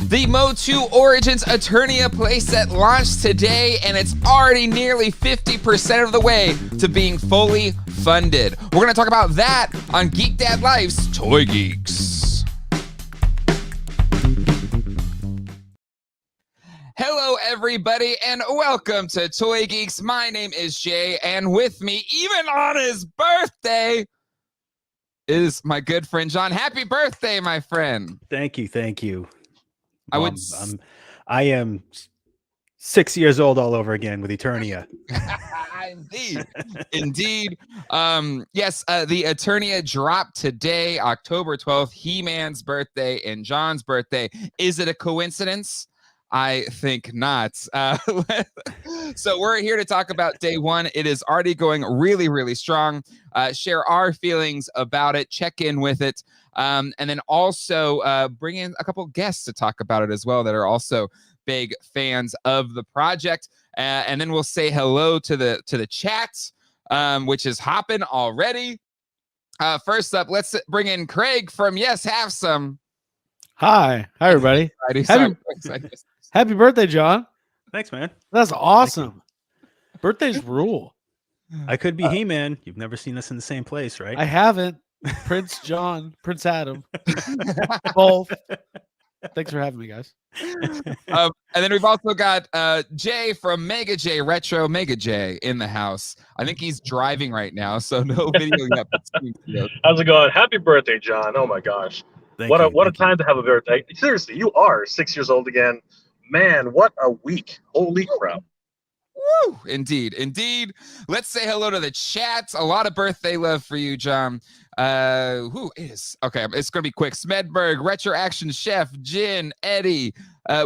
The MOTU Origins Eternia playset launched today, and it's already nearly 50% of the way to being fully funded. We're going to talk about that on Geek Dad Life's Toy Geeks. Hello, everybody, and welcome to Toy Geeks. My name is Jay, and with me, even on his birthday, is my good friend John. Happy birthday, my friend. Thank you. Thank you. I am 6 years old all over again with Eternia. Indeed. Yes, the Eternia dropped today, October 12th, He-Man's birthday and John's birthday. Is it a coincidence? I think not. So we're here to talk about day one. It is already going really, really strong. Share our feelings about it, check in with it, and then also bring in a couple guests to talk about it as well that are also big fans of the project. And then we'll say hello to the chat, which is hopping already. First up, let's bring in Craig from Yes Have Some. Hi everybody. Happy birthday, John. Thanks, man. That's awesome. Birthdays rule. I could be He-Man. You've never seen us in the same place, right? I haven't. Prince John, Prince Adam. Both. Thanks for having me, guys. And then we've also got Jay from Mega J Retro Mega J in the house. I think he's driving right now, so no video yet. How's it going? Happy birthday, John. Oh my gosh. What a time to have a birthday. Seriously, you are 6 years old again. Man, what a week. Holy crap. Woo! Indeed. Let's say hello to the chat. A lot of birthday love for you, John. Who is? Okay, it's going to be quick. Smedberg, Retro Action Chef, Jin, Eddie.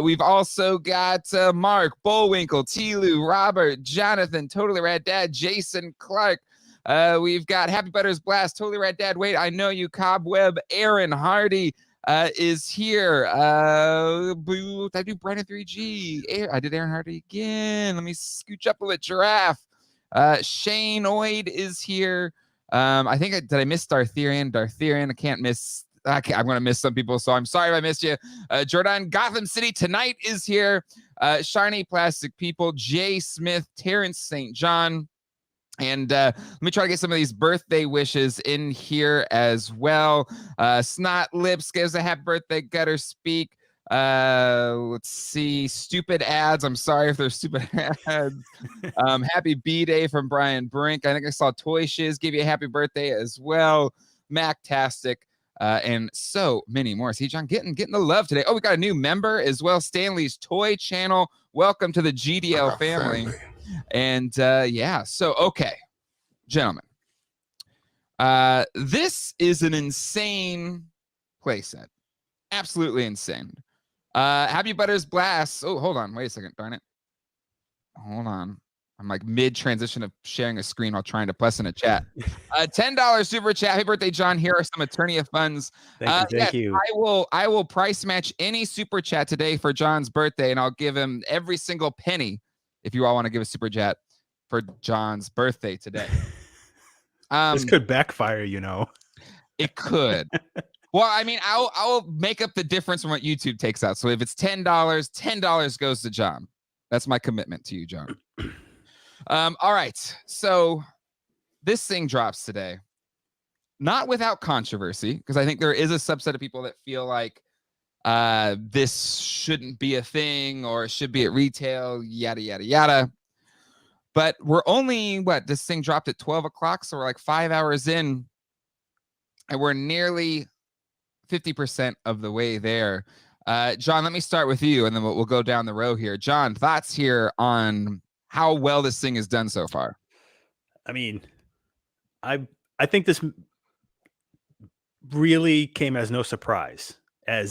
We've also got Mark, Bullwinkle, Tilu, Robert, Jonathan, Totally Rad Dad, Jason Clark. We've got Happy Butters Blast, Totally Rad Dad. Wait, I know you. Cobweb, Aaron Hardy is here. Did I do Brandon 3G? I did Aaron Hardy again. Let me scooch up a bit. Giraffe. Shane Oid is here. I think did I miss Dartherian? I can't miss. I'm going to miss some people, so I'm sorry if I missed you. Jordan Gotham City Tonight is here. Shiny Plastic People, Jay Smith, Terrence St. John. And let me try to get some of these birthday wishes in here as well. Snot Lips gives a happy birthday. Gutter Speak. Let's see. Stupid ads. I'm sorry if they're stupid ads. Happy B-Day from Brian Brink. I think I saw Toy Shiz give you a happy birthday as well. Mactastic. And so many more. See, John, getting the love today. Oh, we got a new member as well. Stanley's Toy Channel. Welcome to the GDL family. And yeah, so okay, gentlemen, this is an insane playset, absolutely insane. Happy Butters Blast. Oh, hold on, wait a second, darn it. Hold on, I'm like mid transition of sharing a screen while trying to plus in a chat. $10 super chat. Happy birthday, John. Here are some Eternia funds. Thank you. I will price match any super chat today for John's birthday, and I'll give him every single penny. If you all want to give a super chat for John's birthday today. This could backfire, you know. It could. Well, I mean, I'll make up the difference from what YouTube takes out. So if it's $10 goes to John. That's my commitment to you, John. All right. So this thing drops today. Not without controversy, because I think there is a subset of people that feel like this shouldn't be a thing or it should be at retail, yada, yada, yada. But we're only, this thing dropped at 12 o'clock, so we're like 5 hours in, and we're nearly 50% of the way there. John, let me start with you, and then we'll go down the row here. John, thoughts here on how well this thing is done so far? I mean, I think this really came as no surprise. I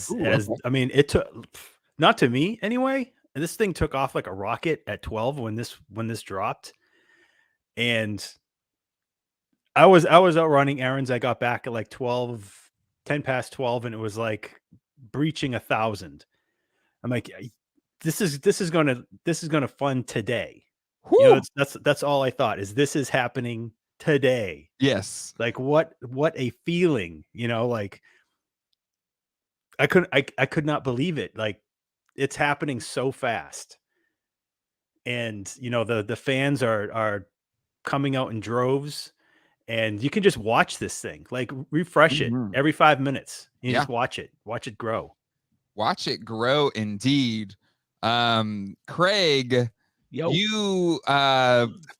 mean, it took, not to me anyway. This thing took off like a rocket at 12 when this dropped, and I was out running errands. I got back at like 10 past 12, and it was like breaching 1,000. I'm like, this is gonna fund today. You know, that's all I thought is this is happening today. Yes. Like what a feeling, you know, like I could not believe it. Like it's happening so fast. And the fans are coming out in droves, and you can just watch this thing, like refresh it every 5 minutes. You just watch it grow. Watch it grow indeed. Craig, you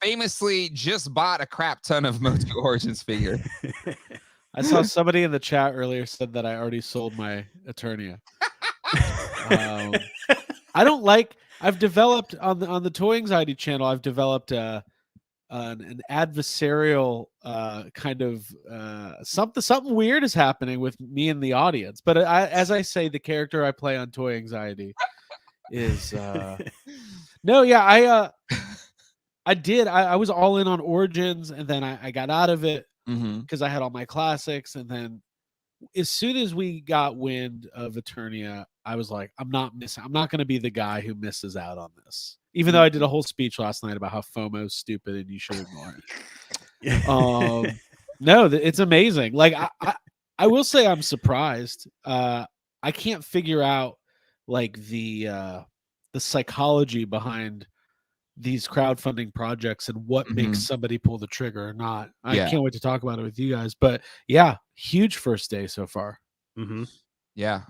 famously just bought a crap ton of MOTU Origins figure. I saw somebody in the chat earlier said that I already sold my Eternia. I don't like. I've developed on the Toy Anxiety channel. I've developed an adversarial kind of something weird is happening with me and the audience. But as I say, the character I play on Toy Anxiety is no, yeah. I did. I was all in on Origins, and then I got out of it because I had all my classics, and then as soon as we got wind of Eternia, I was like, I'm not going to be the guy who misses out on this. Even though I did a whole speech last night about how FOMO's stupid and you should ignore it. No, it's amazing. Like I will say I'm surprised. I can't figure out like the psychology behind these crowdfunding projects and what makes somebody pull the trigger or not. I can't wait to talk about it with you guys. But yeah, huge first day so far. Yeah.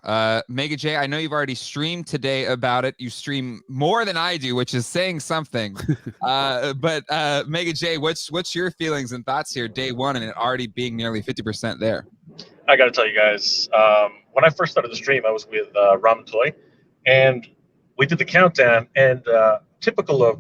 Mega J, I know you've already streamed today about it. You stream more than I do, which is saying something. But Mega J, what's your feelings and thoughts here day one and it already being nearly 50% there? I got to tell you guys, when I first started the stream, I was with Ramen Toy, and we did the countdown, and typical of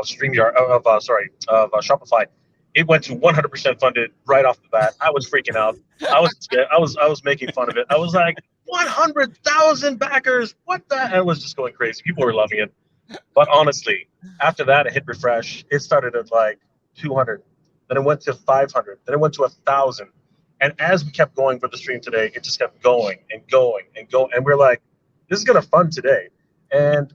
StreamYard, of Shopify, it went to 100% funded right off the bat. I was freaking out. I was making fun of it. I was like, 100,000 backers. What the? And it was just going crazy. People were loving it. But honestly, after that, it hit refresh. It started at like 200. Then it went to 500. Then it went to 1,000. And as we kept going for the stream today, it just kept going and going and going. And we're like, this is going to fund today. And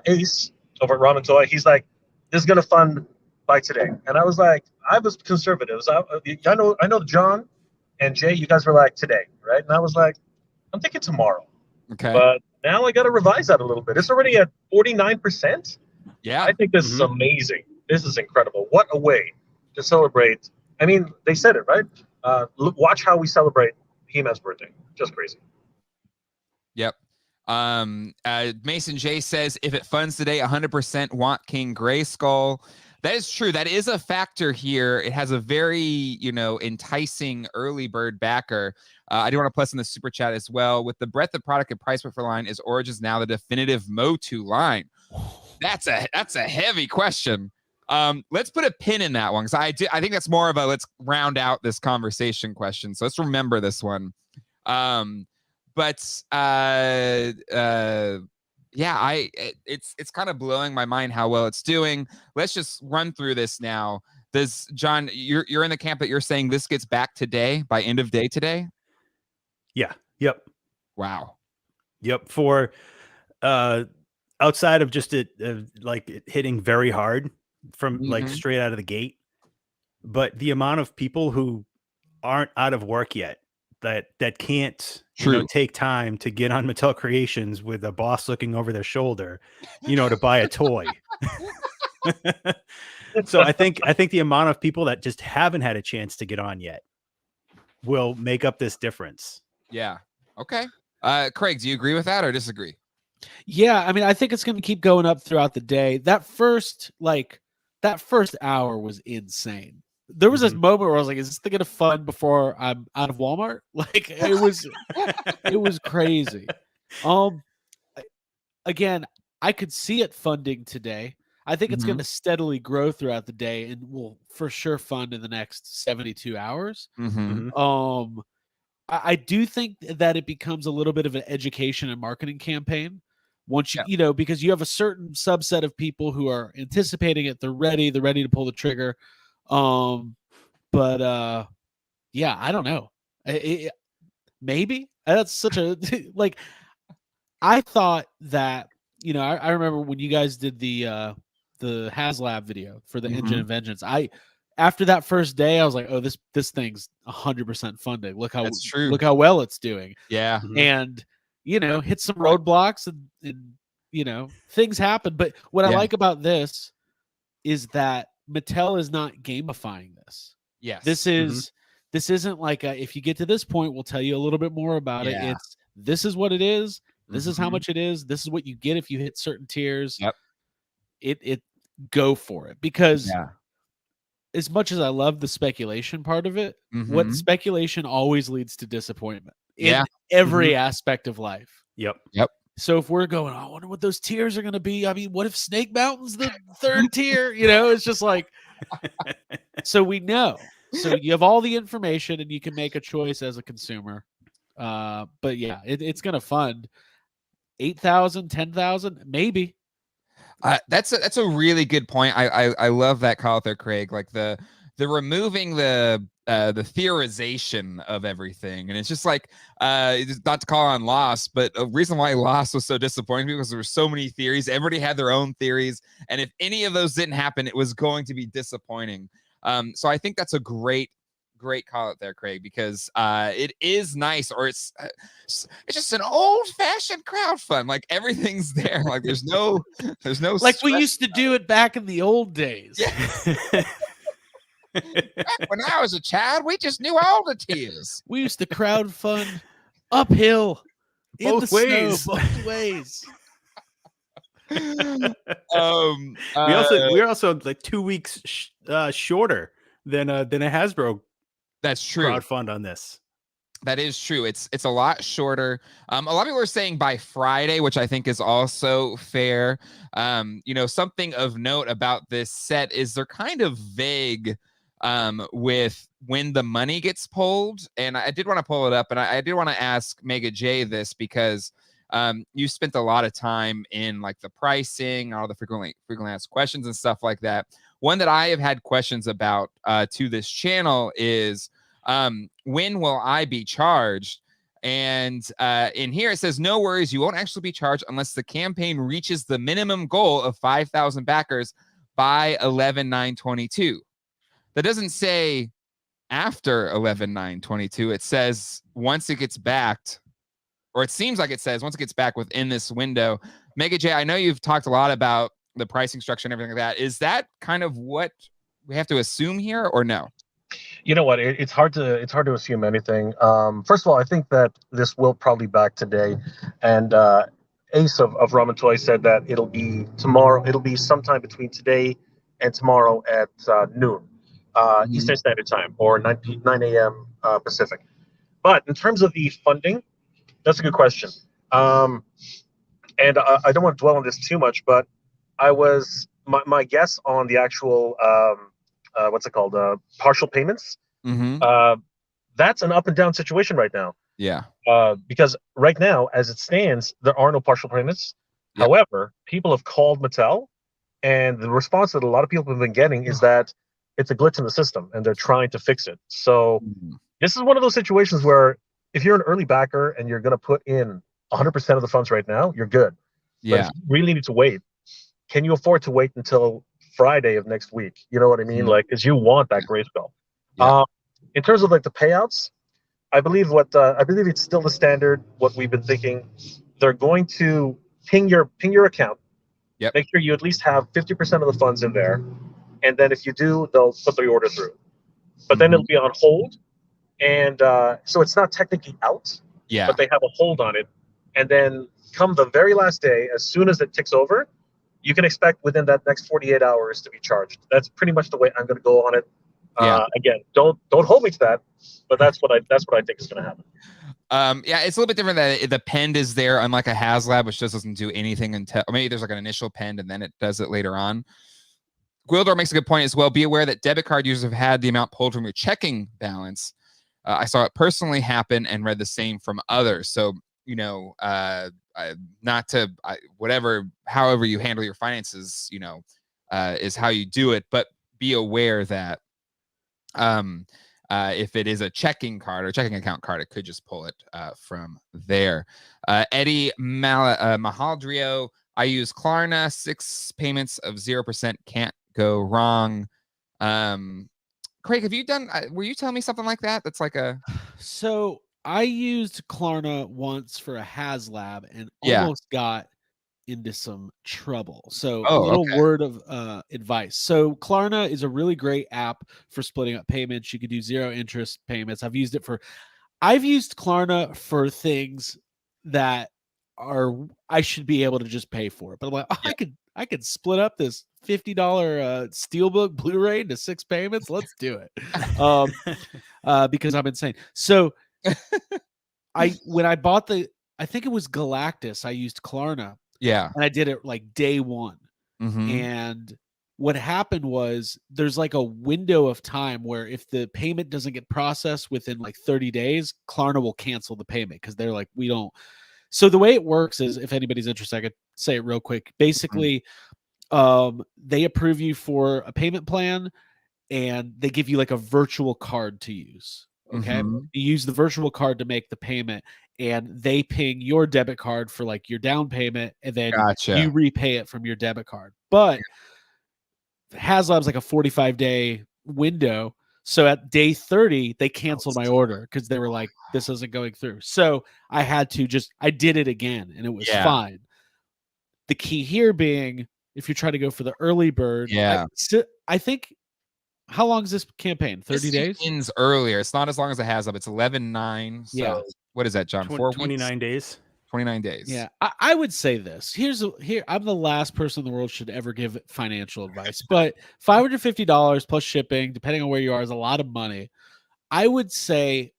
Ace over at Ramen Toy, he's like, this is going to fund by today. And I was like, I was conservative. I know John and Jay, you guys were like today, right? And I was like, I'm thinking tomorrow. Okay. But now I got to revise that a little bit. It's already at 49%. Yeah. I think this is amazing. This is incredible. What a way to celebrate. I mean, they said it, right? Watch how we celebrate He-Man's birthday. Just crazy. Yep. Mason J says, if it funds today, 100% want King Grayskull. That is true. That is a factor here. It has a very, enticing early bird backer. I do want to plus in the super chat as well. With the breadth of product and price point for line, is Origins now the definitive MOTU line? That's a heavy question. Let's put a pin in that one, because I think that's more of a let's round out this conversation question. So let's remember this one. It's kind of blowing my mind how well it's doing. Let's just run through this now. John, you're in the camp that you're saying this gets back today by end of day today? Yeah. Yep. Wow. Yep. For outside of just it hitting very hard from like straight out of the gate, but the amount of people who aren't out of work yet that can't take time to get on Mattel Creations with a boss looking over their shoulder, to buy a toy. So I think the amount of people that just haven't had a chance to get on yet will make up this difference. Yeah. Okay. Craig, do you agree with that or disagree? Yeah, I mean, I think it's going to keep going up throughout the day. That first hour was insane. There was this moment where I was like, is this thing gonna fund before I'm out of Walmart? Like it was crazy. Again, I could see it funding today. I think it's gonna steadily grow throughout the day and will for sure fund in the next 72 hours. I do think that it becomes a little bit of an education and marketing campaign once because you have a certain subset of people who are anticipating it, they're ready to pull the trigger. I don't know. Maybe that's such a like. I thought that I remember when you guys did the HasLab video for the Engine of Vengeance. After that first day, I was like, oh, this thing's 100% funded. Look how well it's doing. Yeah, and hit some roadblocks and things happen. But what I Yeah. like about this is that Mattel is not gamifying this. Yes. This isn't like if you get to this point, we'll tell you a little bit more about it. Yeah. This is what it is. This is how Mhm. much it is. This is what you get if you hit certain tiers. Yep. It go for it, because Yeah. as much as I love the speculation part of it, what Mhm. speculation always leads to disappointment in Yeah. every aspect of life. Yep. So if we're going, I wonder what those tiers are going to be. I mean, what if Snake Mountain's the third tier? It's just like, so we know. So you have all the information and you can make a choice as a consumer. But yeah, it's going to fund 8,000, 10,000, maybe. That's a really good point. I love that call out there, Craig. Like the removing the theorization of everything, and it's just like not to call on Lost, but a reason why Lost was so disappointing because there were so many theories. Everybody had their own theories, and if any of those didn't happen, it was going to be disappointing. So I think that's a great call out there, Craig, because it is nice, or it's just an old-fashioned crowdfund. Like everything's there. Like there's no like we stress. used to do it back in the old days. Yeah. Back when I was a child, we just knew all the tiers. We used to crowdfund uphill in Both the ways. snow, both ways. We're also like 2 weeks shorter than a Hasbro That's true. crowdfund on this. That is true. It's a lot shorter. A lot of people are saying by Friday, which I think is also fair. Something of note about this set is they're kind of vague with when the money gets pulled. And I did want to pull it up, and I did want to ask Mega J this because you spent a lot of time in like the pricing, all the frequently asked questions and stuff like that. One that I have had questions about to this channel is when will I be charged? And in here it says, no worries, you won't actually be charged unless the campaign reaches the minimum goal of 5,000 backers by 11/9/22. That doesn't say after 11/9/22. It says once it gets backed, or it seems like it says once it gets back within this window. Mega J, I know you've talked a lot about the pricing structure and everything like that. Is that kind of what we have to assume here, or no? You know what? It's hard to assume anything. First of all, I think that this will probably back today, and Ace of Ramen Toy said that it'll be tomorrow. It'll be sometime between today and tomorrow at noon Eastern Standard Time, or 9 a.m. Pacific. But in terms of the funding, that's a good question. And I don't want to dwell on this too much, but my guess on the actual what's it called? Partial payments. That's an up and down situation right now. Yeah. Because right now, as it stands, there are no partial payments. Yep. However, people have called Mattel, and the response that a lot of people have been getting is that it's a glitch in the system, and they're trying to fix it. So this is one of those situations where if you're an early backer and you're going to put in 100% of the funds right now, you're good. Yeah. But if you really need to wait, can you afford to wait until Friday of next week? You know what I mean? Like, because you want that grayscale. Yeah. In terms of like the payouts, I believe it's still the standard. What we've been thinking, they're going to ping your account. Yep. Make sure you at least have 50% of the funds in there, and then if you do, they'll put the order through. But then it'll be on hold, and so it's not technically out. Yeah. But they have a hold on it, and then come the very last day, as soon as it ticks over, you can expect within that next 48 hours to be charged. That's pretty much the way I'm going to go on it. Again, don't hold me to that, but that's what I think is going to happen. Yeah, it's a little bit different that the pend is there, unlike a HasLab, which just doesn't do anything until maybe there's like an initial pend and then it does it later on. Gwildor makes a good point as well. Be aware that debit card users have had the amount pulled from your checking balance. I saw it personally happen and read the same from others. So, however you handle your finances, is how you do it. But be aware that if it is a checking card or checking account card, it could just pull it from there. Eddie Mahaldrio, I use Klarna, 6 payments of 0%, can't go wrong. Craig, have you done, were you telling me something like that? That's like a... So I used Klarna once for a HasLab and Yeah. almost got into some trouble. So a Oh, little okay. word of advice. So Klarna is a really great app for splitting up payments. You can do 0 interest payments. I've used Klarna for things that I should be able to just pay for. But I'm like, Yeah. I could split up this $50 Steelbook Blu-ray into 6 payments. Let's do it. Because I'm insane. So when I bought I think it was Galactus, I used Klarna. Yeah. And I did it like day one. Mhm. And what happened was there's like a window of time where if the payment doesn't get processed within like 30 days, Klarna will cancel the payment because they're like, we don't. So the way it works is, if anybody's interested, I could say it real quick. Basically, they approve you for a payment plan and they give you like a virtual card to use. Okay. Mhm. You use the virtual card to make the payment and they ping your debit card for like your down payment and then Gotcha. you repay it from your debit card. But HasLab's like a 45-day window. So at day 30, they canceled my order because they were like, this isn't going through. So I had to I did it again and it was fine. The key here being, if you're trying to go for the early bird, I think, how long is this campaign? 30 days? Ends earlier. It's not as long as it has up. It's 11/9. So what is that, John? 29 days. 29 days. Yeah, I would say this. Here, I'm the last person in the world should ever give financial advice, but $550 plus shipping, depending on where you are, is a lot of money. I would say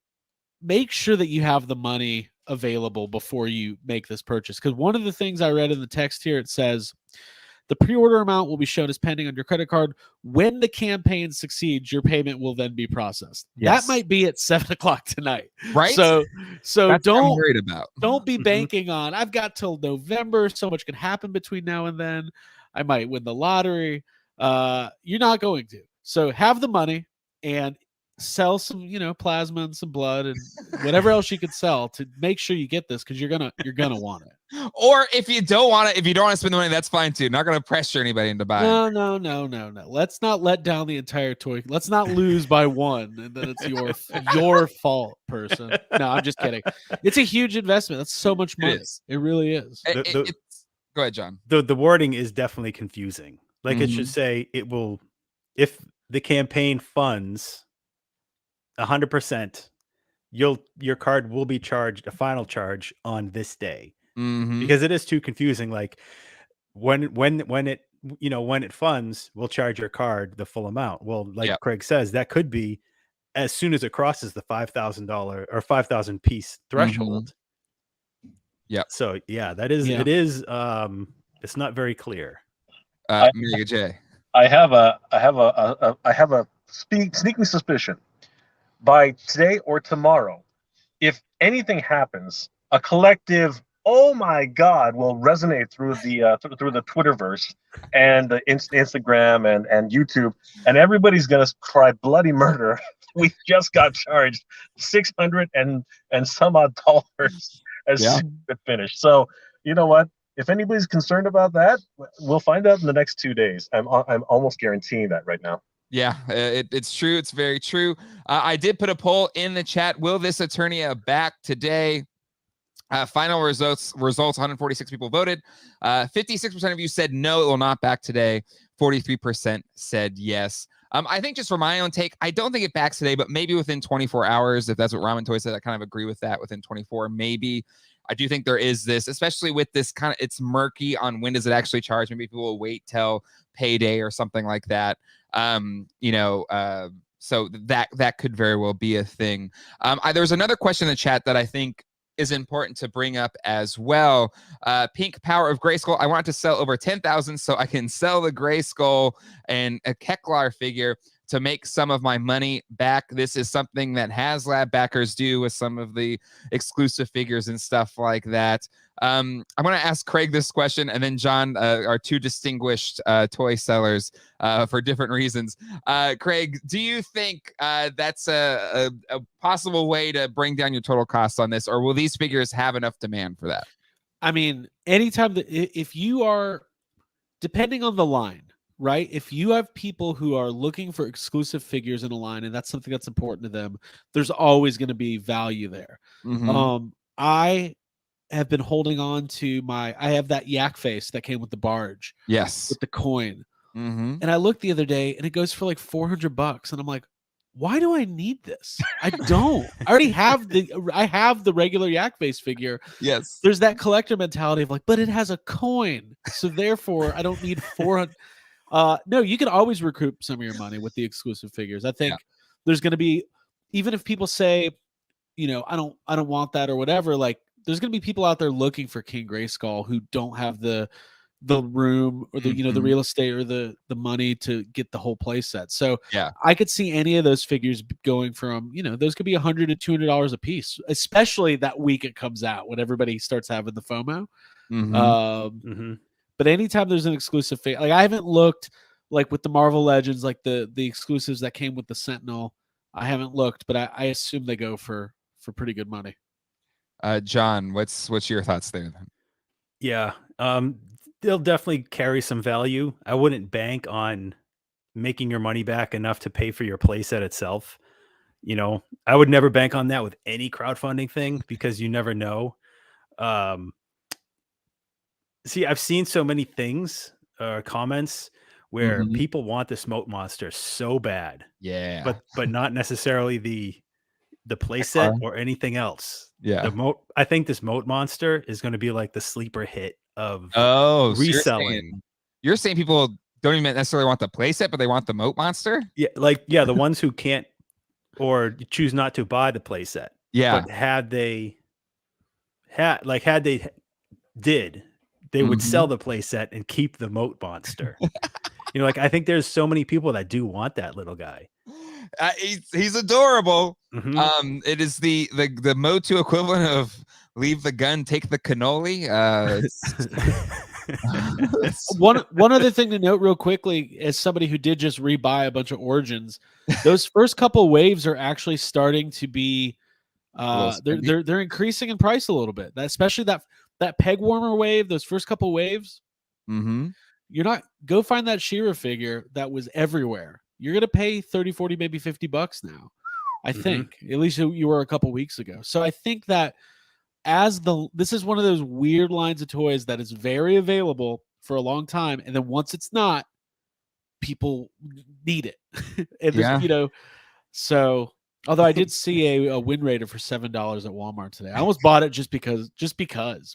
make sure that you have the money available before you make this purchase. Because one of the things I read in the text here, it says the pre-order amount will be shown as pending on your credit card. When the campaign succeeds, your payment will then be processed. Yes. That might be at 7:00 tonight. Right. So That's what I'm worried about. Don't be banking on, I've got till November. So much can happen between now and then. I might win the lottery. You're not going to. So have the money and sell some, plasma and some blood and whatever else you could sell to make sure you get this, because you're gonna want it. Or if you don't want to spend the money, that's fine too. Not gonna pressure anybody into buying. No. Let's not let down the entire toy. Let's not lose by one and then it's your fault, person. No, I'm just kidding. It's a huge investment. That's so much money. It really is. Go ahead, John. The wording is definitely confusing. Like it should say it will, if the campaign funds 100%, your card will be charged a final charge on this day. Because it is too confusing. Like when it funds, we'll charge your card the full amount. Well, like Craig says, that could be as soon as it crosses the $5,000 or 5,000 piece threshold. Yeah. So it is. It's not very clear. Mega J. I have a sneaking suspicion. By today or tomorrow, if anything happens, a collective "oh my God" will resonate through the Twitterverse and the Instagram and YouTube, and everybody's gonna cry bloody murder. We just got charged $600 and some odd dollars as soon as it finished. So you know what? If anybody's concerned about that, we'll find out in the next 2 days. I'm almost guaranteeing that right now. Yeah, it's true. It's very true. I did put a poll in the chat. Will this Eternia back today? Final results, 146 people voted. 56% of you said no, it will not back today. 43% said yes. I think just for my own take, I don't think it backs today, but maybe within 24 hours, if that's what Ramen Toy said, I kind of agree with that. Within 24, maybe. I do think there is this, especially with this kind of, it's murky on when does it actually charge. Maybe people will wait till payday or something like that. So that could very well be a thing. There's another question in the chat that I think is important to bring up as well. Pink Power of Grayskull. I want to sell over 10,000 so I can sell the Grayskull and a Keklar figure to make some of my money back. This is something that HasLab backers do with some of the exclusive figures and stuff like that. I'm going to ask Craig this question, and then John, our two distinguished toy sellers for different reasons. Craig, do you think that's a possible way to bring down your total costs on this, or will these figures have enough demand for that? I mean, anytime that if you are, depending on the line, right? If you have people who are looking for exclusive figures in a line, and that's something that's important to them, there's always going to be value there. Mhm. I have been holding on to I have that yak face that came with the barge Yes. with the coin. Mhm. And I looked the other day and it goes for like $400. And I'm like, why do I need this? I don't. I already have the regular yak face figure. Yes. There's that collector mentality of like, but it has a coin. So therefore I don't need 400. No, you can always recoup some of your money with the exclusive figures. I think there's going to be, even if people say, I don't want that or whatever, like there's going to be people out there looking for King Grayskull who don't have the room or the Mhm. real estate or the money to get the whole play set. So Yeah. I could see any of those figures going from, those could be $100 to $200 a piece, especially that week it comes out when everybody starts having the FOMO. Mhm. But anytime there's an exclusive figure, like I haven't looked like with the Marvel Legends, like the exclusives that came with the Sentinel, I haven't looked, but I assume they go for pretty good money. John, what's your thoughts there then? Yeah. They'll definitely carry some value. I wouldn't bank on making your money back enough to pay for your playset itself. I would never bank on that with any crowdfunding thing because you never know. See, I've seen so many things comments where Mhm. people want this moat monster so bad, Yeah. but not necessarily the playset Car. or anything else. Yeah. I think this moat monster is going to be like the sleeper hit of Oh, so reselling. you're saying people don't even necessarily want the playset, but they want the moat monster? Yeah, the ones who can't or choose not to buy the playset. Yeah. But had they did, they would sell Mhm. the playset and keep the moat monster. Like I think there's so many people that do want that little guy. He's adorable. Mhm. It is the MOTU equivalent of leave the gun, take the cannoli. One other thing to note real quickly, as somebody who did just rebuy a bunch of Origins, those first couple waves are actually starting to be they're increasing in price a little bit. Especially that peg warmer wave, those first couple waves. Mm-hmm. You're not go find that She-Ra figure that was everywhere. You're gonna pay 30, 40, maybe $50 now. I think at least you were a couple weeks ago. So I think that this is one of those weird lines of toys that is very available for a long time, and then once it's not, people need it. And there's, Yeah. so although I did see a Wind Raider for $7 at Walmart today. I almost bought it just because,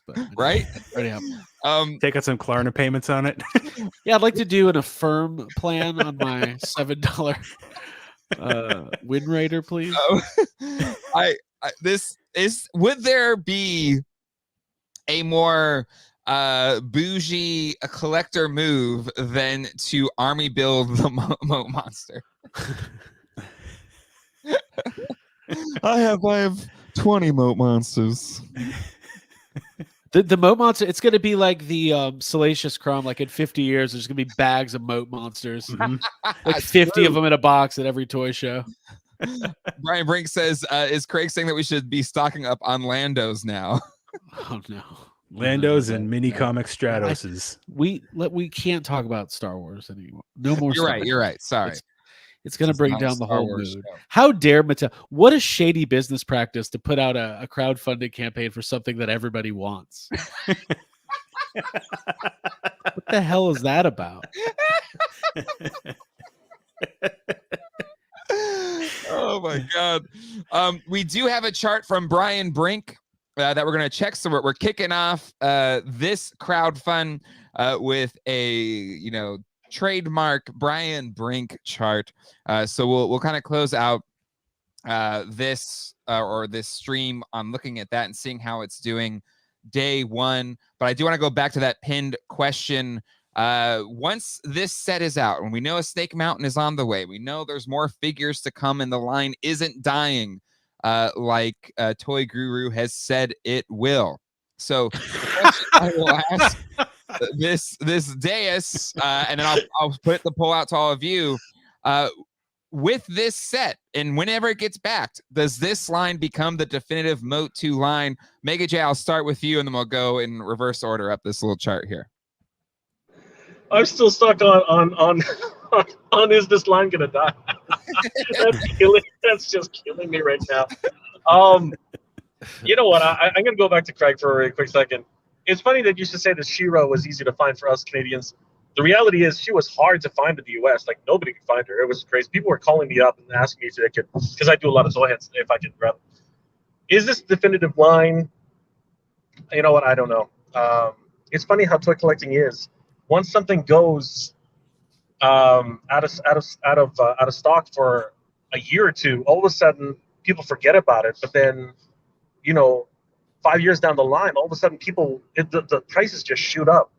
but Right. Take out some Klarna payments on it. Yeah, I'd like to do an Affirm plan on my $7 Wind Raider, please. Would there be a more bougie collector move than to army build the moat monster? I have 20 moat monsters. The moat monster, it's going to be like the Salacious Crumb. Like in 50 years, there's going to be bags of moat monsters. Like 50 of them in a box at every toy show. Brian Brink says, is Craig saying that we should be stocking up on Landos now? Oh, no. Landos and mini comic Stratoses. We can't talk about Star Wars anymore. No more. You're right. Sorry. It's going to bring down the whole mood. Show. How dare Mattel? What a shady business practice to put out a crowdfunding campaign for something that everybody wants. What the hell is that about? Oh my God. We do have a chart from Brian Brink that we're going to check. So we're kicking off this crowdfund with a, trademark Brian Brink chart. So we'll kind of close out this stream on looking at that and seeing how it's doing day one. But I do want to go back to that pinned question. Once this set is out and we know a Snake Mountain is on the way, we know there's more figures to come and the line isn't dying like Toy Guru has said it will. So I will ask this dais, and then I'll put the poll out to all of you. With this set, and whenever it gets backed, does this line become the definitive MOTU line? Mega J, I'll start with you, and then we'll go in reverse order up this little chart here. I'm still stuck on is this line gonna die? That's just killing me right now. You know what? I'm gonna go back to Craig for a quick second. It's funny that you should say that She-Ra was easy to find for us Canadians. The reality is she was hard to find in the U.S. Like nobody could find her. It was crazy. People were calling me up and asking me if I could, because I do a lot of toy heads, if I could grab them. Is this definitive line? You know what? I don't know. It's funny how toy collecting is. Once something goes out of stock for a year or two, all of a sudden people forget about it. But then, 5 years down the line, all of a sudden the prices just shoot up.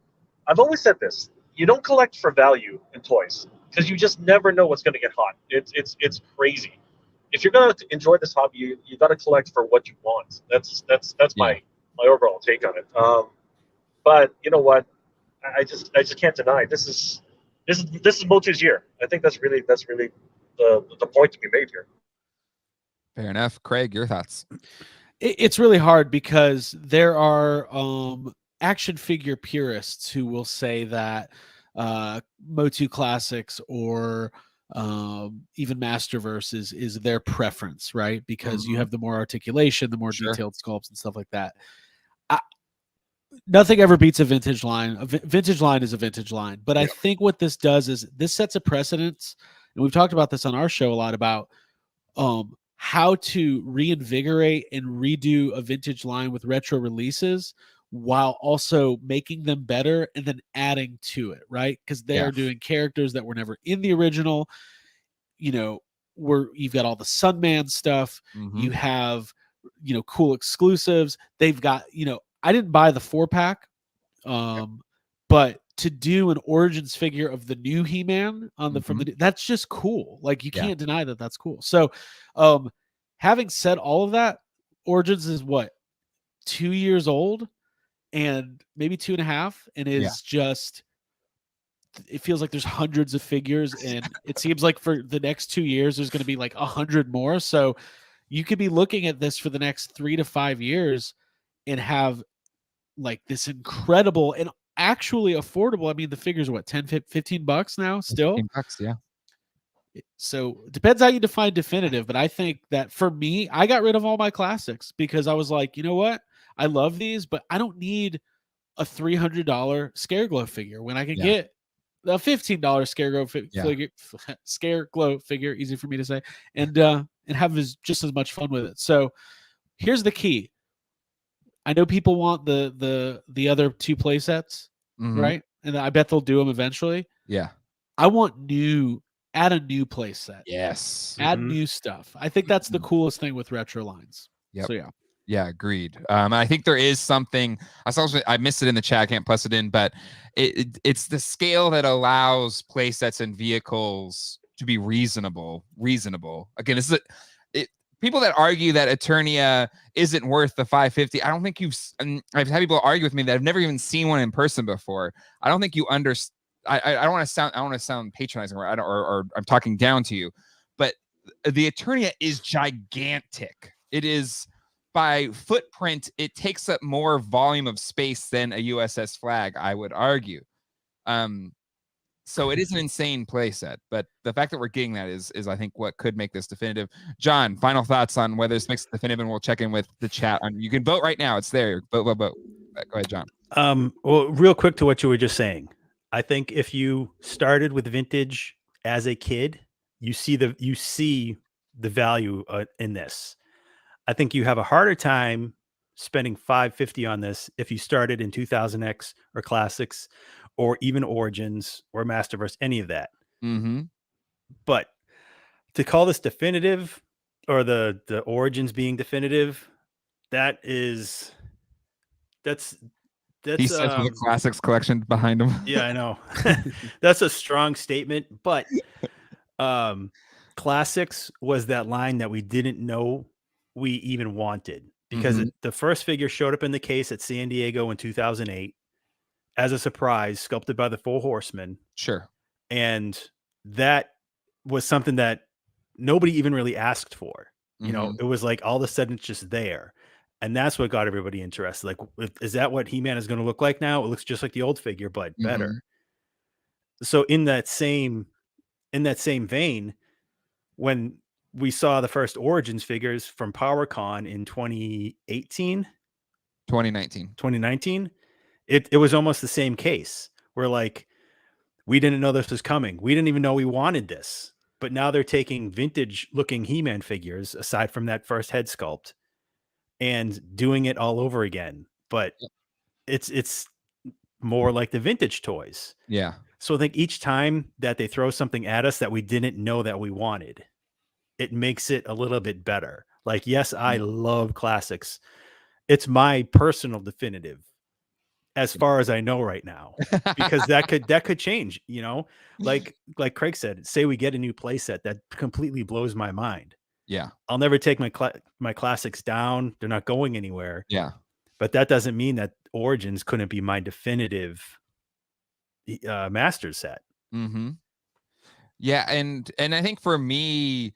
I've always said this: you don't collect for value in toys because you just never know what's going to get hot. It's crazy. If you're going to enjoy this hobby, you got to collect for what you want. That's my overall take on it. But you know what? I just can't deny this is MOTU's year. I think that's really the point to be made here. Fair enough. Craig, your thoughts? It's really hard because there are action figure purists who will say that MOTU Classics or even Masterverse is their preference, right? Because you have the more articulation, the more detailed sculpts and stuff like that. Nothing ever beats a vintage line. A vintage line is a vintage line. But I think what this does is this sets a precedence, and we've talked about this on our show a lot about how to reinvigorate and redo a vintage line with retro releases while also making them better and then adding to it, right? Because they are doing characters that were never in the original. You've got all the Sunman stuff. You have, cool exclusives. They've got, I didn't buy the 4-pack, but to do an Origins figure of the new He-Man that's just cool. Like you can't deny that that's cool. So, having said all of that, Origins is what, 2 years old and maybe 2.5, and is just, it feels like there's hundreds of figures, and it seems like for the next 2 years there's going to be like 100 more. So you could be looking at this for the next 3 to 5 years and have like this incredible and actually affordable. I mean, the figures are what, 10, 15 bucks now still? 15 bucks, yeah. So it depends how you define definitive, but I think that for me, I got rid of all my classics because I was like, you know what? I love these, but I don't need a $300 Scareglow figure when I can get a $15 Scareglow figure, easy for me to say, and have just as much fun with it. So here's the key. I know people want the other 2 play sets, right? And I bet they'll do them eventually. Yeah. I want add a new play set. Yes. Add new stuff. I think that's the coolest thing with retro lines. Yep. So Yeah, agreed. I think there is something. I missed it in the chat. I can't plus it in, but it's the scale that allows play sets and vehicles to be reasonable. Again, this is people that argue that Eternia isn't worth the $550. I don't think I've had people argue with me that have never even seen one in person before. I don't think you understand. I don't want to sound patronizing, or I'm talking down to you, but the Eternia is gigantic. It is, by footprint, it takes up more volume of space than a USS Flag, I would argue. So it is an insane playset, but the fact that we're getting that is I think what could make this definitive. John, final thoughts on whether this makes it definitive, and we'll check in with the chat. You can vote right now. It's there. Vote. Go ahead, John. Well, real quick to what you were just saying. I think if you started with vintage as a kid, you see the value in this. I think you have a harder time spending $550 on this if you started in 2000X or Classics or even Origins or Masterverse, any of that. But to call this definitive, or the Origins being definitive, that's He says with the Classics collection behind him. Yeah, I know. That's a strong statement, but Classics was that line that we didn't know we even wanted, because the first figure showed up in the case at San Diego in 2008 as a surprise, sculpted by the Four Horsemen. Sure. And that was something that nobody even really asked for. You know, it was like all of a sudden it's just there. And that's what got everybody interested. Like, is that what He-Man is going to look like now? It looks just like the old figure, but better. So in that same vein, when we saw the first Origins figures from PowerCon in 2018, 2019, it was almost the same case. Where like, we didn't know this was coming. We didn't even know we wanted this. But now they're taking vintage looking He-Man figures, aside from that first head sculpt, and doing it all over again. But it's more like the vintage toys. Yeah. So I think each time that they throw something at us that we didn't know that we wanted, it makes it a little bit better. Like, yes, I love classics. It's my personal definitive, as far as I know right now, because that could change, you know, like Craig said, say we get a new playset that completely blows my mind. Yeah. I'll never take my classics down. They're not going anywhere. Yeah. But that doesn't mean that Origins couldn't be my definitive master set. Mm-hmm. Yeah, and I think for me,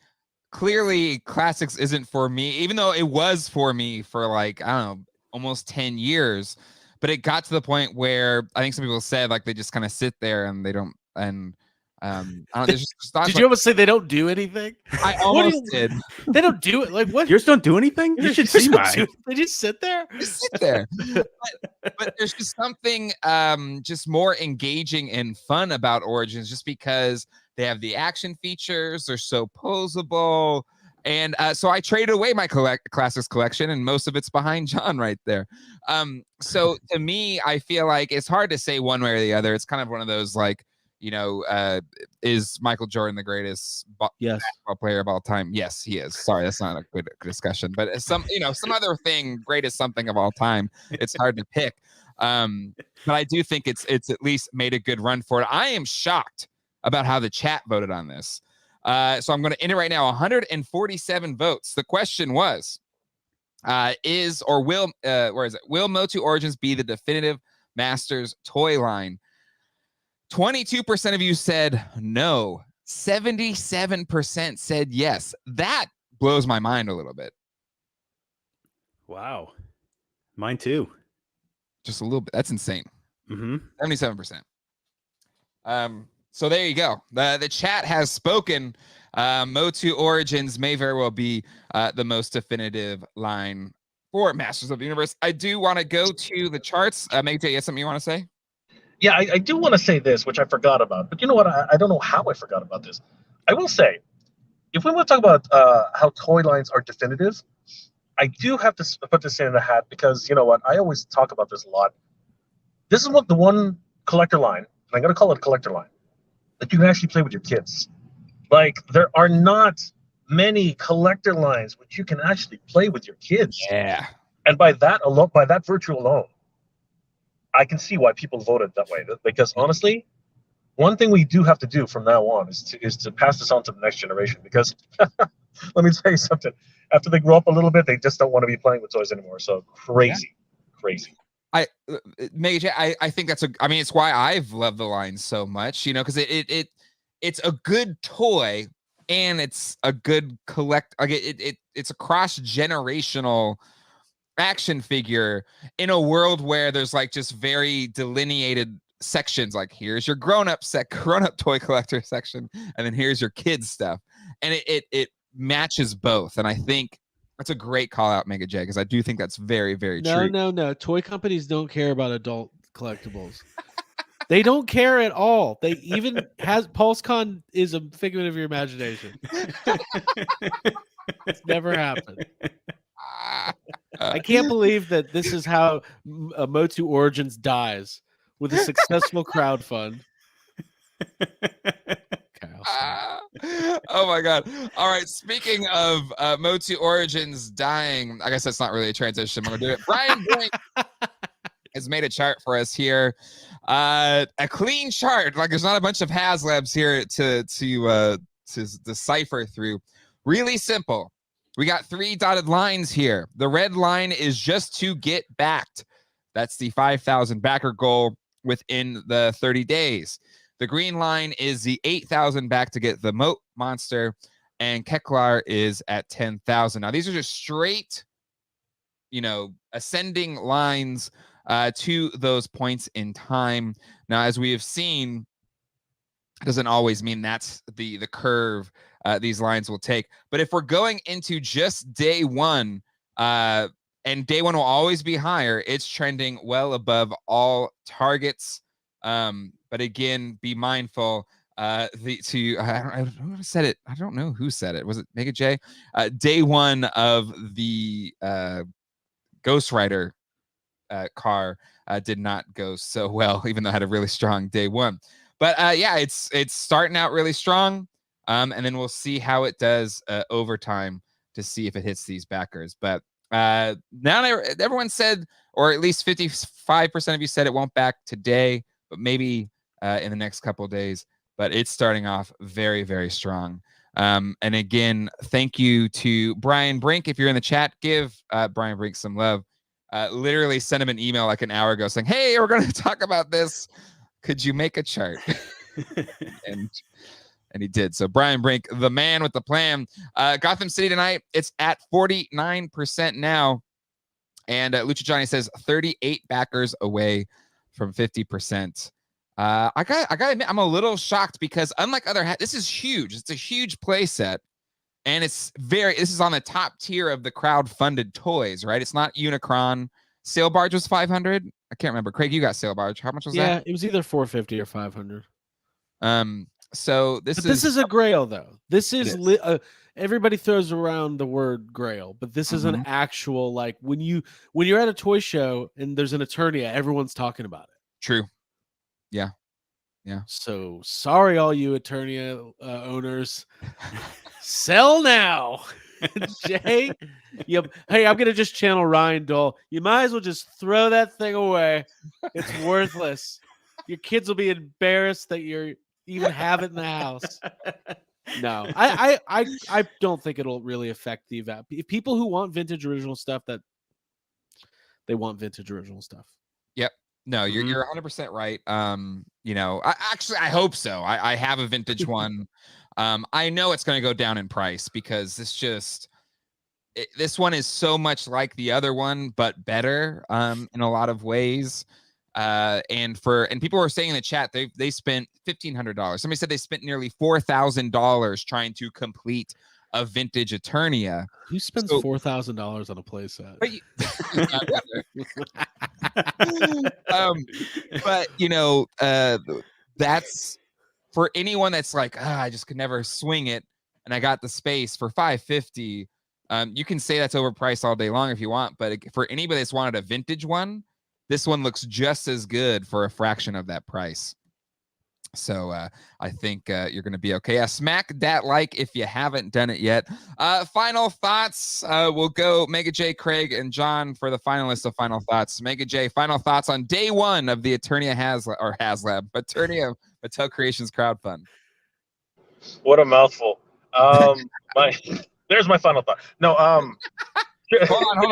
clearly classics isn't for me, even though it was for me for like, I don't know, almost 10 years. But it got to the point where I think some people said like they just kind of sit there and they don't, and I don't, there's just not Did like, you almost say they don't do anything? I almost did. They don't do it. Like what? Yours don't do anything? You should see mine. They just sit there. Just sit there. But there's just something just more engaging and fun about Origins, just because they have the action features. They're so posable. And so I traded away my classics collection, and most of it's behind John right there. So to me, I feel like it's hard to say one way or the other. It's kind of one of those like, you know, is Michael Jordan the greatest basketball player of all time? Yes, he is. Sorry, that's not a good discussion. But some other thing, greatest something of all time. It's hard to pick. But I do think it's at least made a good run for it. I am shocked about how the chat voted on this. So I'm going to end it right now. 147 votes. The question was, will MOTU Origins be the definitive Masters toy line? 22% of you said no. 77% said yes. That blows my mind a little bit. Wow. Mine too. Just a little bit. That's insane. 77%. So there you go. The chat has spoken. MOTU Origins may very well be the most definitive line for Masters of the Universe. I do want to go to the charts. Megate, you have something you want to say? Yeah, I do want to say this, which I forgot about. But you know what? I don't know how I forgot about this. I will say, if we want to talk about how toy lines are definitive, I do have to put this in the hat, because you know what? I always talk about this a lot. This is the one collector line, and I'm going to call it a collector line, that you can actually play with your kids. Like, there are not many collector lines which you can actually play with your kids. Yeah. And by that alone, by that virtue alone, I can see why people voted that way. Because honestly, one thing we do have to do from now on is to pass this on to the next generation. Because let me tell you something. After they grow up a little bit, they just don't want to be playing with toys anymore. So crazy. I think it's why I've loved the line so much, you know, because it's a good toy and it's a good it's a cross-generational action figure in a world where there's like just very delineated sections. Like, here's your grown-up toy collector section, and then here's your kids stuff, and it matches both. And I think that's a great call out, Mega J, because I do think that's very, very true. No. Toy companies don't care about adult collectibles. They don't care at all. They even PulseCon is a figment of your imagination. It's never happened. I can't believe that this is how MOTU Origins dies, with a successful crowdfund. Oh my god. All right, speaking of MOTU Origins dying, I guess that's not really a transition. I'm gonna do it. Brian Blink has made a chart for us here, a clean chart. Like, there's not a bunch of HasLabs here to decipher through. Really simple. We got 3 dotted lines here. The red line is just to get backed. That's the 5,000 backer goal within the 30 days. The green line is the 8,000 back to get the Moat Monster, and Keklar is at 10,000. Now, these are just straight, ascending lines to those points in time. Now, as we have seen, doesn't always mean that's the curve these lines will take. But if we're going into just day one, and day one will always be higher, it's trending well above all targets. But again, be mindful. I don't know who said it. I don't know who said it. Was it Mega J? Day one of the Ghost Rider car did not go so well, even though it had a really strong day one. But yeah, it's starting out really strong, and then we'll see how it does over time to see if it hits these backers. But now everyone said, or at least 55% of you said it won't back today, but maybe in the next couple of days. But it's starting off very, very strong. And again, thank you to Brian Brink. If you're in the chat, give Brian Brink some love. Literally sent him an email like an hour ago saying, hey, we're going to talk about this. Could you make a chart? and he did. So Brian Brink, the man with the plan. Gotham City tonight, it's at 49% now. And Lucha Johnny says 38 backers away from 50%. I gotta admit, I'm a little shocked because unlike other this is huge. It's a huge play set. And this is on the top tier of the crowd-funded toys, right? It's not Unicron. Sail Barge was 500. I can't remember. Craig, you got Sail Barge. How much was that? Yeah, it was either 450 or 500. So this is a grail, though. This is everybody throws around the word grail, but this is an actual, like, when you're at a toy show and there's an Eternia, everyone's talking about it. True. Yeah. So sorry, all you Eternia owners. Sell now. Jay. Yep. Hey, I'm gonna just channel Ryan Dole. You might as well just throw that thing away. It's worthless. Your kids will be embarrassed that you even have it in the house. No, I don't think it'll really affect the event. People who want vintage original stuff, that they want vintage original stuff. Yep. No, you're 100% right. I hope so. I have a vintage one. I know it's going to go down in price because this one is so much like the other one, but better in a lot of ways. And people were saying in the chat they spent $1,500. Somebody said they spent nearly $4,000 trying to complete a vintage Eternia. Who spends $4,000 on a playset? But that's for anyone that's like, I just could never swing it, and I got the space for $550. You can say that's overpriced all day long if you want, but for anybody that's wanted a vintage one, this one looks just as good for a fraction of that price. So I think you're going to be okay. Smack that like if you haven't done it yet. Final thoughts. We'll go Mega J, Craig, and John for the finalists of final thoughts. Mega J, final thoughts on day one of the Eternia Eternia Mattel Creations crowdfund. What a mouthful. There's my final thought. No, hold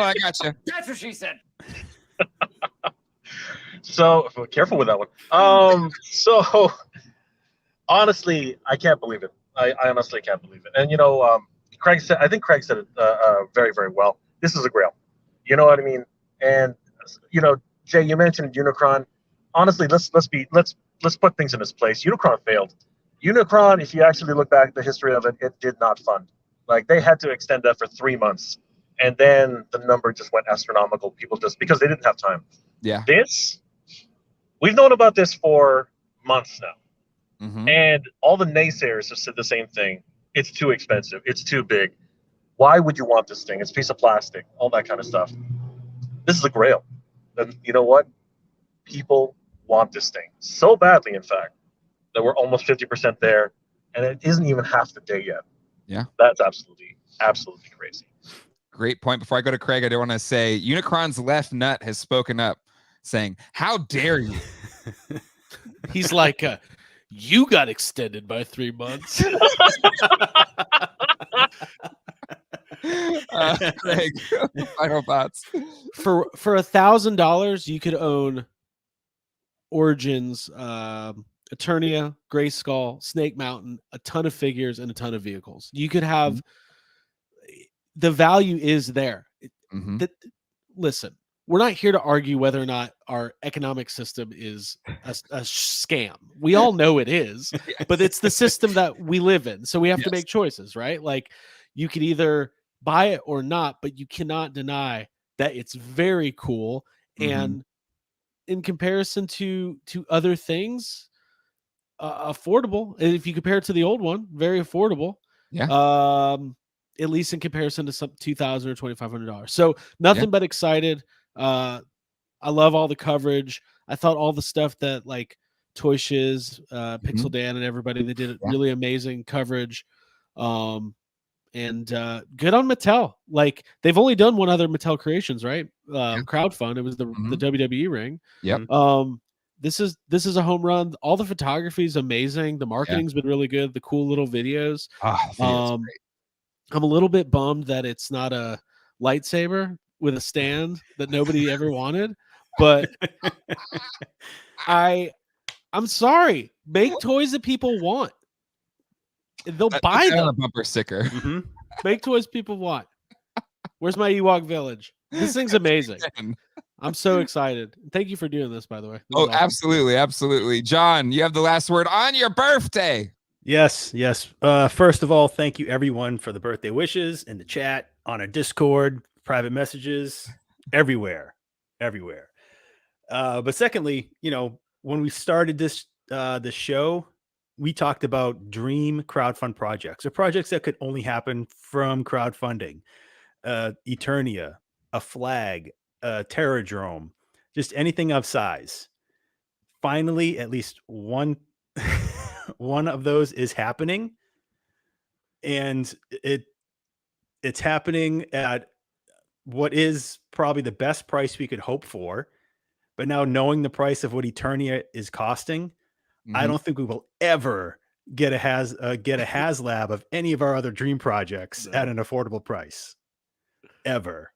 on, I got you. That's what she said. So careful with that one. So honestly, I can't believe it. I honestly can't believe it. And Craig said it very, very well. This is a grail. You know what I mean? And Jay, you mentioned Unicron. Honestly, let's put things in its place. Unicron failed. Unicron, if you actually look back at the history of it, it did not fund. Like, they had to extend that for 3 months, and then the number just went astronomical. People just because they didn't have time. Yeah. We've known about this for months now. Mm-hmm. And all the naysayers have said the same thing. It's too expensive. It's too big. Why would you want this thing? It's a piece of plastic, all that kind of stuff. This is a grail. And you know what? People want this thing so badly, in fact, that we're almost 50% there, and it isn't even half the day yet. Yeah. That's absolutely crazy. Great point. Before I go to Craig, I do want to say Unicron's left nut has spoken up saying, how dare you? He's like, you got extended by 3 months. Craig, final thoughts. For $1,000, you could own Origins, Eternia, Grayskull, Snake Mountain, a ton of figures, and a ton of vehicles. You could have the value is there. Mm-hmm. Listen, we're not here to argue whether or not our economic system is a scam. We all know it is, but it's the system that we live in. So we have to make choices, right? Like you can either buy it or not, but you cannot deny that it's very cool. And in comparison to other things, affordable. If you compare it to the old one, very affordable. Yeah. At least in comparison to some $2,000 or $2,500. So nothing but excited. I love all the coverage. I thought all the stuff that like Toy Shiz, Pixel Dan, and everybody, they did really amazing coverage. And good on Mattel. Like they've only done one other Mattel Creations, right? Crowdfund. It was the WWE ring. Yep. This is a home run. All the photography is amazing. The marketing's been really good. The cool little videos. Great. I'm a little bit bummed that it's not a lightsaber with a stand that nobody ever wanted, but I'm sorry. Make toys that people want. They'll buy them. A bumper sticker. Make toys people want. Where's my Ewok village? This thing's amazing. I'm so excited. Thank you for doing this, by the way. Oh, awesome. Absolutely. John, you have the last word on your birthday. Yes. First of all, thank you everyone for the birthday wishes in the chat, on our Discord, private messages, everywhere. But secondly, when we started this show, we talked about dream crowdfund projects or projects that could only happen from crowdfunding. Eternia, a flag, a Terradrome, just anything of size. Finally, at least one of those is happening, and it's happening at what is probably the best price we could hope for. But now knowing the price of what Eternia is costing, I don't think we will ever get a HasLab of any of our other dream projects at an affordable price, ever.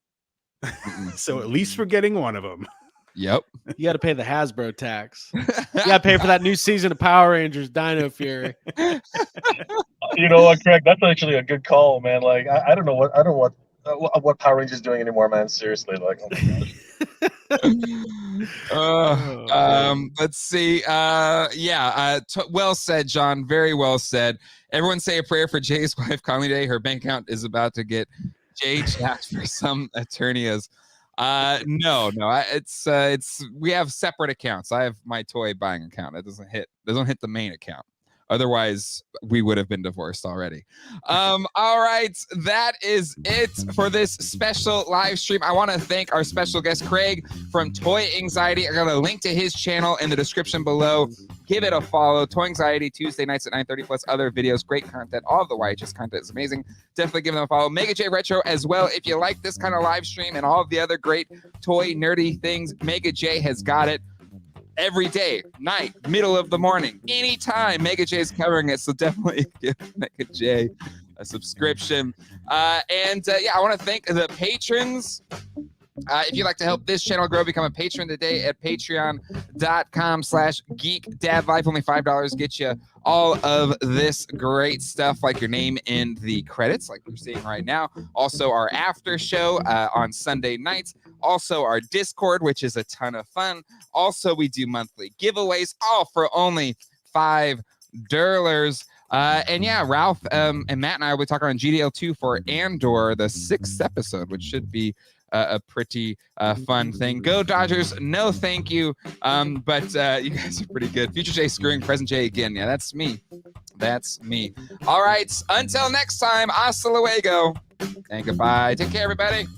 So at least we're getting one of them. Yep. You got to pay the Hasbro tax. You got to pay for that new season of Power Rangers Dino Fury. You know what, Craig? That's actually a good call, man. Like I don't know what Power Rangers doing anymore, man. Seriously, like, oh my gosh. Let's see. Well said, John. Very well said. Everyone say a prayer for Jay's wife, Conley Day. Her bank account is about to get Jay jacked for some Eternias. No, it's we have separate accounts. I have my toy buying account. It doesn't hit the main account. Otherwise, we would have been divorced already. All right, that is it for this special live stream. I want to thank our special guest, Craig from Toy Anxiety. I got a link to his channel in the description below. Give it a follow. Toy Anxiety, Tuesday nights at 9:30, plus other videos. Great content. All of the YHS content is amazing. Definitely give them a follow. Mega J Retro as well. If you like this kind of live stream and all of the other great toy nerdy things, Mega J has got it. Every day, night, middle of the morning, anytime Mega J is covering it. So definitely give Mega J a subscription. I want to thank the patrons. If you'd like to help this channel grow, become a patron today at patreon.com/geekdadlife. Only $5 gets you all of this great stuff, like your name in the credits, like we're seeing right now. Also, our after show on Sunday nights. Also, our Discord, which is a ton of fun. Also, we do monthly giveaways, all for only $5. Ralph and Matt and I will be talking on GDL2 for Andor, the 6th episode, which should be a pretty fun thing. Go Dodgers, no thank you. But you guys are pretty good. Future Jay screwing present Jay again. Yeah, that's me. All right, until next time, hasta luego and goodbye. Take care, everybody.